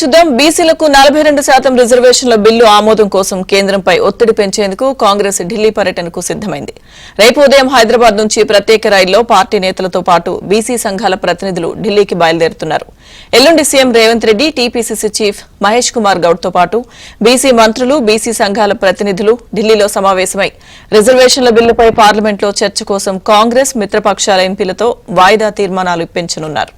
చూద్దాం. బీసీలకు 42% రిజర్వేషన్ల బిల్లు ఆమోదం కోసం కేంద్రంపై ఒత్తిడి పెంచేందుకు కాంగ్రెస్ ఢిల్లీ పర్యటనకు సిద్దమైంది. రేపు ఉదయం హైదరాబాద్ నుంచి ప్రత్యేక రైల్లో పార్టీ నేతలతో పాటు బీసీ సంఘాల ప్రతినిధులు ఢిల్లీకి బయలుదేరుతున్నారు. ఎల్లుండి CM Revanth Reddy, TPCC chief Mahesh Kumar Goud తో పాటు బీసీ మంత్రులు, బీసీ సంఘాల ప్రతినిధులు ఢిల్లీలో సమావేశమై రిజర్వేషన్ల బిల్లుపై పార్లమెంట్లో చర్చ కోసం కాంగ్రెస్ మిత్రపక్షాల ఎంపీలతో వాయిదా తీర్మానాలు ఇప్పించనున్నారు.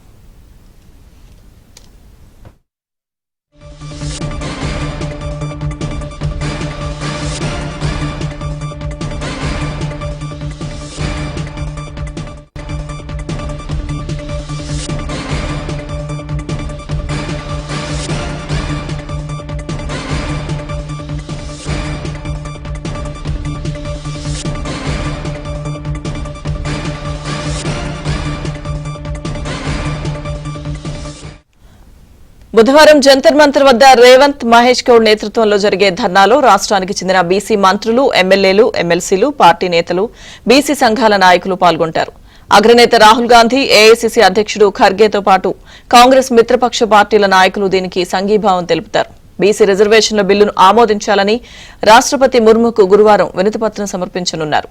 బుధవారం జంతర్ మంతర్ వద్ద రేవంత్, మహేష్ గౌడ్ నేతృత్వంలో జరిగే ధర్నాలో రాష్ట్రానికి చెందిన బీసీ మంత్రులు, ఎమ్మెల్యేలు, ఎమ్మెల్సీలు, పార్టీ నేతలు, బీసీ సంఘాల నాయకులు పాల్గొంటారు. అగ్రనేత రాహుల్ గాంధీ, ఏఐసీసీ అధ్యక్షుడు ఖర్గేతో పాటు కాంగ్రెస్ మిత్రపక్ష పార్టీల నాయకులు దీనికి సంఘీభావం తెలుపుతారు. బీసీ రిజర్వేషన్ల బిల్లును ఆమోదించాలని రాష్ట్రపతి ముర్ముకు గురువారం వినతిపత్రం సమర్పించనున్నారు.